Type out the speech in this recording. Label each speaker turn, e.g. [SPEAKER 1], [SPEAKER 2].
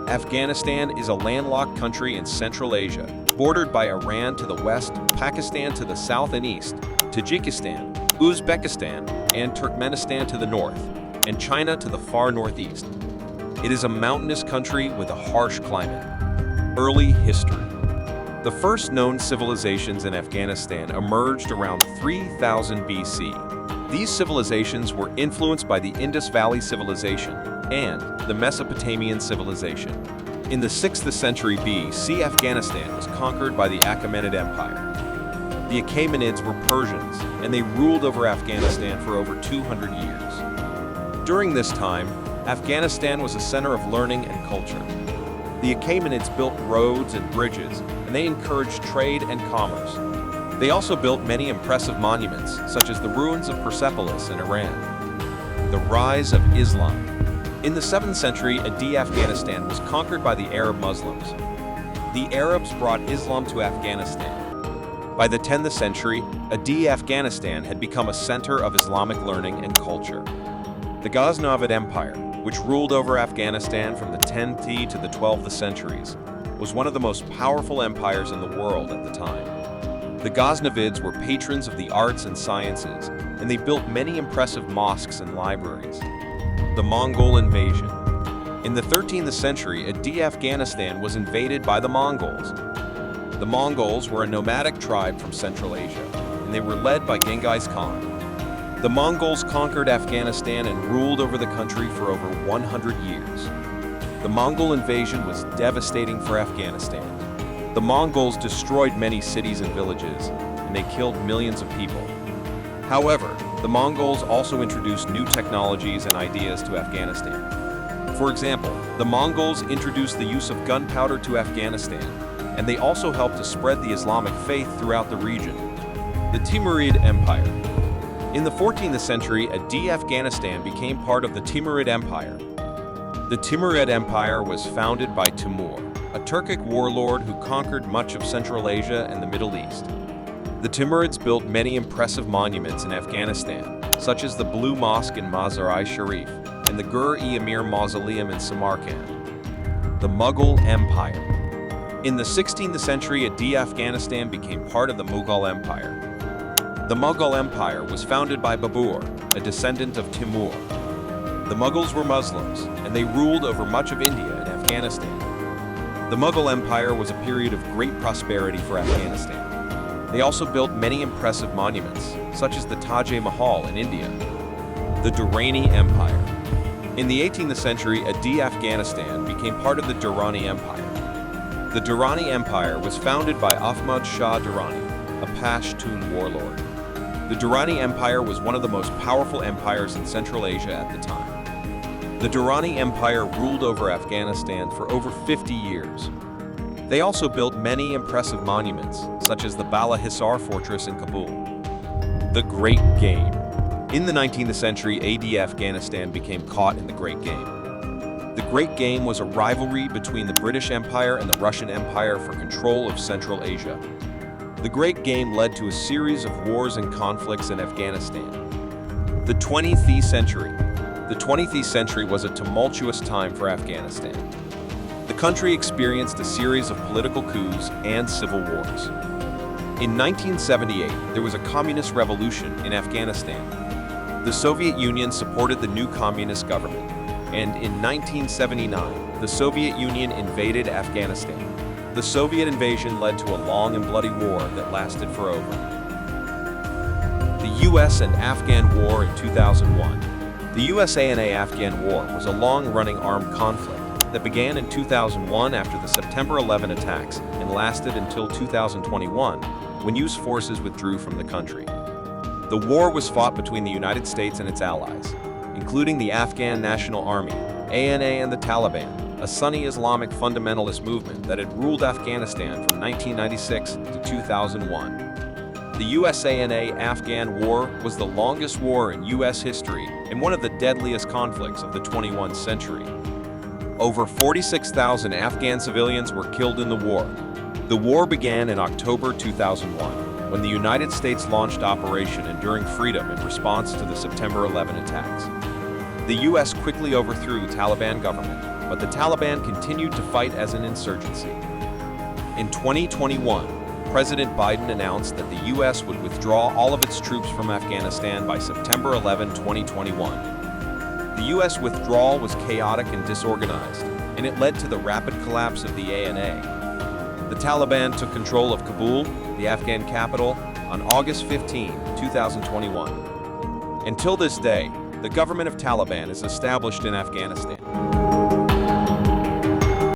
[SPEAKER 1] Afghanistan is a landlocked country in Central Asia, bordered by Iran to the west, Pakistan to the south and east, Tajikistan, Uzbekistan, and Turkmenistan to the north, and China to the far northeast. It is a mountainous country with a harsh climate. Early history. The first known civilizations in Afghanistan emerged around 3000 BC. These civilizations were influenced by the Indus Valley Civilization and the Mesopotamian civilization. In the 6th century BC, Afghanistan was conquered by the Achaemenid Empire. The Achaemenids were Persians, and they ruled over Afghanistan for over 200 years. During this time, Afghanistan was a center of learning and culture. The Achaemenids built roads and bridges, and they encouraged trade and commerce. They also built many impressive monuments, such as the ruins of Persepolis in Iran. The rise of Islam. In the 7th century, Afghanistan was conquered by the Arab Muslims. The Arabs brought Islam to Afghanistan. By the 10th century, Afghanistan had become a center of Islamic learning and culture. The Ghaznavid Empire, which ruled over Afghanistan from the 10th to the 12th centuries, was one of the most powerful empires in the world at the time. The Ghaznavids were patrons of the arts and sciences, and they built many impressive mosques and libraries. The Mongol invasion. In the 13th century, Afghanistan was invaded by the Mongols. The Mongols were a nomadic tribe from Central Asia, and they were led by Genghis Khan. The Mongols conquered Afghanistan and ruled over the country for over 100 years. The Mongol invasion was devastating for Afghanistan. The Mongols destroyed many cities and villages, and they killed millions of people. However, the Mongols also introduced new technologies and ideas to Afghanistan. For example, the Mongols introduced the use of gunpowder to Afghanistan, and they also helped to spread the Islamic faith throughout the region. The Timurid Empire. In the 14th century, Afghanistan became part of the Timurid Empire. The Timurid Empire was founded by Timur, a Turkic warlord who conquered much of Central Asia and the Middle East. The Timurids built many impressive monuments in Afghanistan, such as the Blue Mosque in Mazar-i Sharif and the Gur-e-Amir Mausoleum in Samarkand. The Mughal Empire. In the 16th century, Afghanistan became part of the Mughal Empire. The Mughal Empire was founded by Babur, a descendant of Timur. The Mughals were Muslims, and they ruled over much of India and Afghanistan. The Mughal Empire was a period of great prosperity for Afghanistan. They also built many impressive monuments, such as the Taj Mahal in India. The Durrani Empire. In the 18th century, Afghanistan became part of the Durrani Empire. The Durrani Empire was founded by Ahmad Shah Durrani, a Pashtun warlord. The Durrani Empire was one of the most powerful empires in Central Asia at the time. The Durrani Empire ruled over Afghanistan for over 50 years. They also built many impressive monuments, such as the Bala Hisar Fortress in Kabul. The Great Game. In the 19th century, Afghanistan became caught in the Great Game. The Great Game was a rivalry between the British Empire and the Russian Empire for control of Central Asia. The Great Game led to a series of wars and conflicts in Afghanistan. The 20th century. The 20th century was a tumultuous time for Afghanistan. The country experienced a series of political coups and civil wars. In 1978, there was a communist revolution in Afghanistan. The Soviet Union supported the new communist government, and in 1979, the Soviet Union invaded Afghanistan. The Soviet invasion led to a long and bloody war that lasted for over. The U.S. and Afghan War in 2001. The USA-Afghan War was a long-running armed conflict that began in 2001 after the September 11 attacks and lasted until 2021, when U.S. forces withdrew from the country. The war was fought between the United States and its allies, including the Afghan National Army, ANA, and the Taliban, a Sunni Islamic fundamentalist movement that had ruled Afghanistan from 1996 to 2001. The USA-Afghan War was the longest war in U.S. history and one of the deadliest conflicts of the 21st century. Over 46,000 Afghan civilians were killed in the war. The war began in October 2001, when the United States launched Operation Enduring Freedom in response to the September 11 attacks. The U.S. quickly overthrew Taliban government but the Taliban continued to fight as an insurgency. In 2021, President Biden announced that the U.S. would withdraw all of its troops from Afghanistan by September 11, 2021. The U.S. withdrawal was chaotic and disorganized, and it led to the rapid collapse of the ANA. The Taliban took control of Kabul, the Afghan capital, on August 15, 2021. Until this day, the government of Taliban is established in Afghanistan.